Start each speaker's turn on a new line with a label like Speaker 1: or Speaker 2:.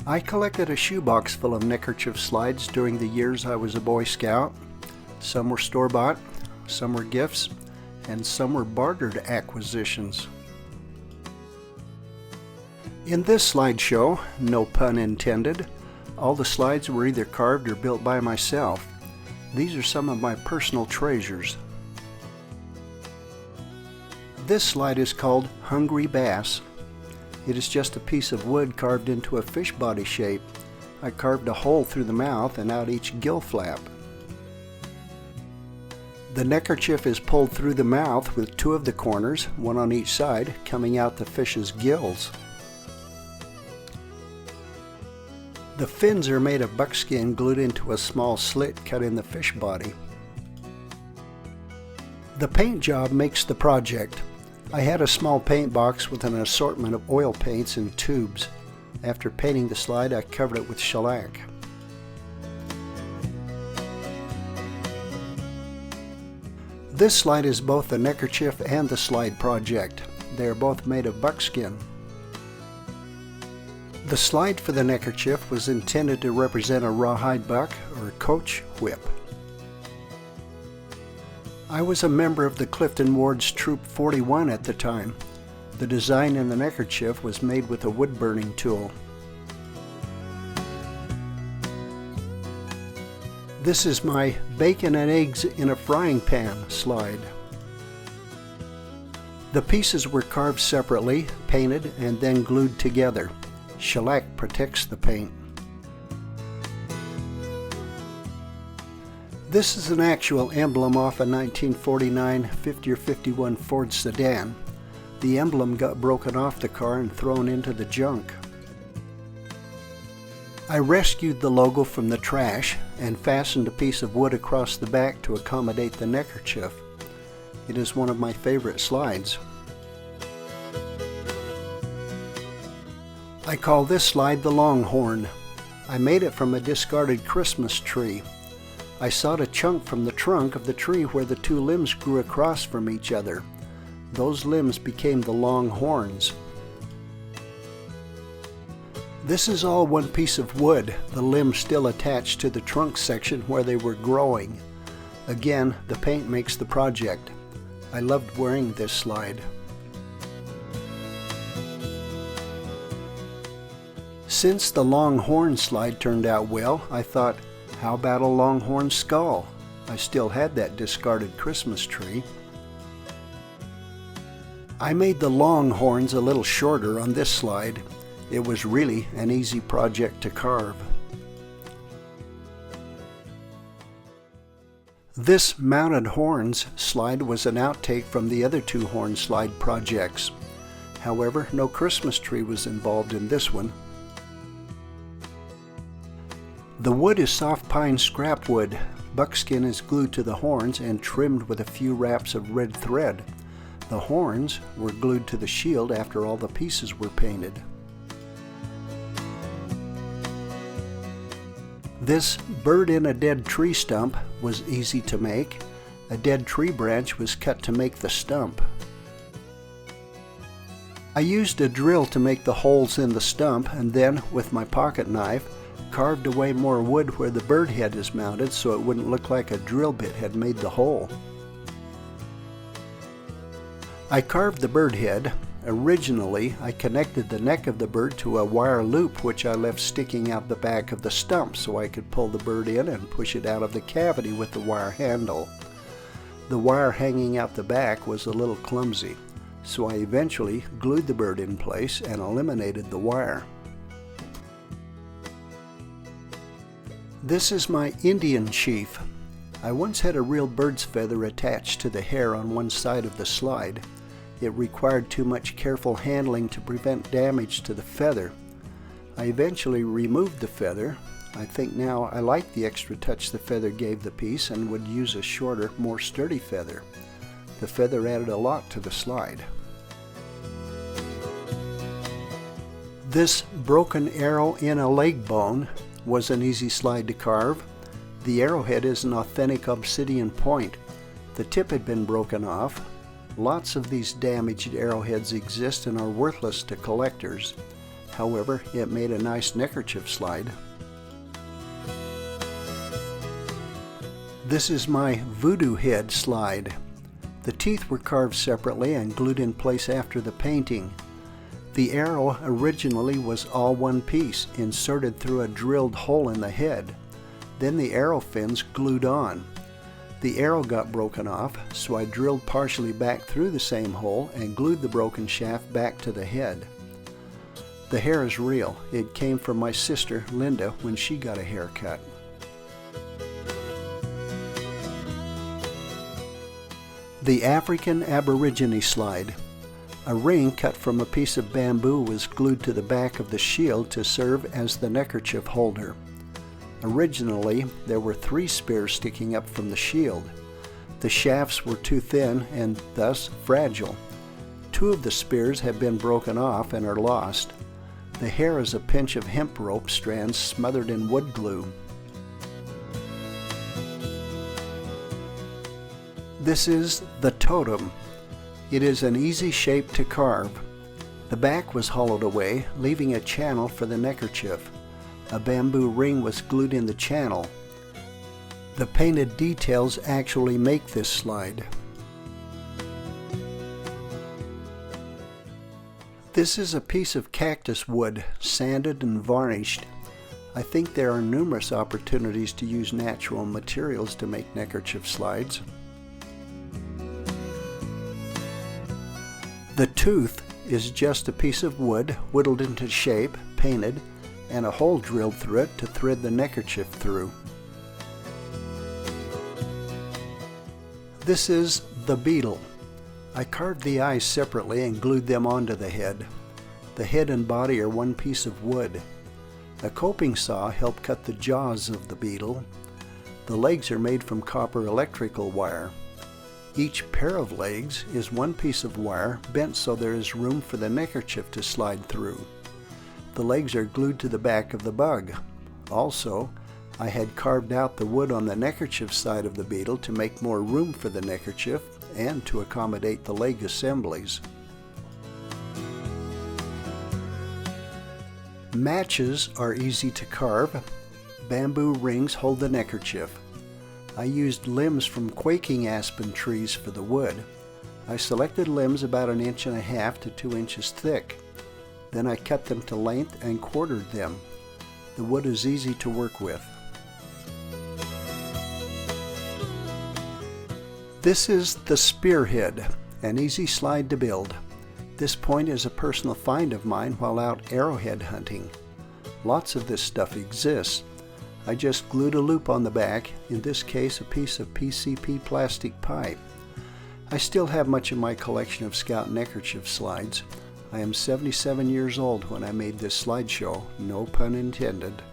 Speaker 1: I collected a shoebox full of Neckerchief slides during the years I was a Boy Scout. Some were store-bought, some were gifts, and some were bartered acquisitions. In this slideshow, no pun intended, all the slides were either carved or built by myself. These are some of my personal treasures. This slide is called Hungry Bass. It is just a piece of wood carved into a fish body shape. I carved a hole through the mouth and out each gill flap. The neckerchief is pulled through the mouth with two of the corners, one on each side, coming out the fish's gills. The fins are made of buckskin glued into a small slit cut in the fish body. The paint job makes the project. I had a small paint box with an assortment of oil paints in tubes. After painting the slide, I covered it with shellac. This slide is both the neckerchief and the slide project. They are both made of buckskin. The slide for the neckerchief was intended to represent a rawhide buck or coach whip. I was a member of the Clifton Ward's Troop 41 at the time. The design in the neckerchief was made with a wood burning tool. This is my bacon and eggs in a frying pan slide. The pieces were carved separately, painted, and then glued together. Shellac protects the paint. This is an actual emblem off a 1949 50 or 51 Ford sedan. The emblem got broken off the car and thrown into the junk. I rescued the logo from the trash and fastened a piece of wood across the back to accommodate the neckerchief. It is one of my favorite slides. I call this slide the Longhorn. I made it from a discarded Christmas tree. I sawed a chunk from the trunk of the tree where the two limbs grew across from each other. Those limbs became the long horns. This is all one piece of wood, the limbs still attached to the trunk section where they were growing. Again, the paint makes the project. I loved wearing this slide. Since the Longhorn slide turned out well, I thought, how about a longhorn skull? I still had that discarded Christmas tree. I made the longhorns a little shorter on this slide. It was really an easy project to carve. This mounted horns slide was an outtake from the other two horn slide projects. However, no Christmas tree was involved in this one. The wood is soft pine scrap wood. Buckskin is glued to the horns and trimmed with a few wraps of red thread. The horns were glued to the shield after all the pieces were painted. This bird in a dead tree stump was easy to make. A dead tree branch was cut to make the stump. I used a drill to make the holes in the stump and then, with my pocket knife, carved away more wood where the bird head is mounted so it wouldn't look like a drill bit had made the hole. I carved the bird head. Originally, I connected the neck of the bird to a wire loop which I left sticking out the back of the stump so I could pull the bird in and push it out of the cavity with the wire handle. The wire hanging out the back was a little clumsy, so I eventually glued the bird in place and eliminated the wire. This is my Indian chief. I once had a real bird's feather attached to the hair on one side of the slide. It required too much careful handling to prevent damage to the feather. I eventually removed the feather. I think now I like the extra touch the feather gave the piece and would use a shorter, more sturdy feather. The feather added a lot to the slide. This broken arrow in a leg bone was an easy slide to carve. The arrowhead is an authentic obsidian point. The tip had been broken off. Lots of these damaged arrowheads exist and are worthless to collectors. However, it made a nice neckerchief slide. This is my voodoo head slide. The teeth were carved separately and glued in place after the painting. The arrow originally was all one piece, inserted through a drilled hole in the head. Then the arrow fins glued on. The arrow got broken off, so I drilled partially back through the same hole and glued the broken shaft back to the head. The hair is real. It came from my sister, Linda, when she got a haircut. The African Aborigine slide. A ring cut from a piece of bamboo was glued to the back of the shield to serve as the neckerchief holder. Originally, there were 3 spears sticking up from the shield. The shafts were too thin and thus fragile. 2 of the spears have been broken off and are lost. The hair is a pinch of hemp rope strands smothered in wood glue. This is the totem. It is an easy shape to carve. The back was hollowed away, leaving a channel for the neckerchief. A bamboo ring was glued in the channel. The painted details actually make this slide. This is a piece of cactus wood, sanded and varnished. I think there are numerous opportunities to use natural materials to make neckerchief slides. The tooth is just a piece of wood whittled into shape, painted, and a hole drilled through it to thread the neckerchief through. This is the beetle. I carved the eyes separately and glued them onto the head. The head and body are one piece of wood. A coping saw helped cut the jaws of the beetle. The legs are made from copper electrical wire. Each pair of legs is one piece of wire bent so there is room for the neckerchief to slide through. The legs are glued to the back of the bug. Also, I had carved out the wood on the neckerchief side of the beetle to make more room for the neckerchief and to accommodate the leg assemblies. Matches are easy to carve. Bamboo rings hold the neckerchief. I used limbs from quaking aspen trees for the wood. I selected limbs about 1.5 inches to 2 inches thick. Then I cut them to length and quartered them. The wood is easy to work with. This is the spearhead, an easy slide to build. This point is a personal find of mine while out arrowhead hunting. Lots of this stuff exists. I just glued a loop on the back, in this case a piece of PCP plastic pipe. I still have much of my collection of Scout neckerchief slides. I am 77 years old when I made this slideshow, no pun intended.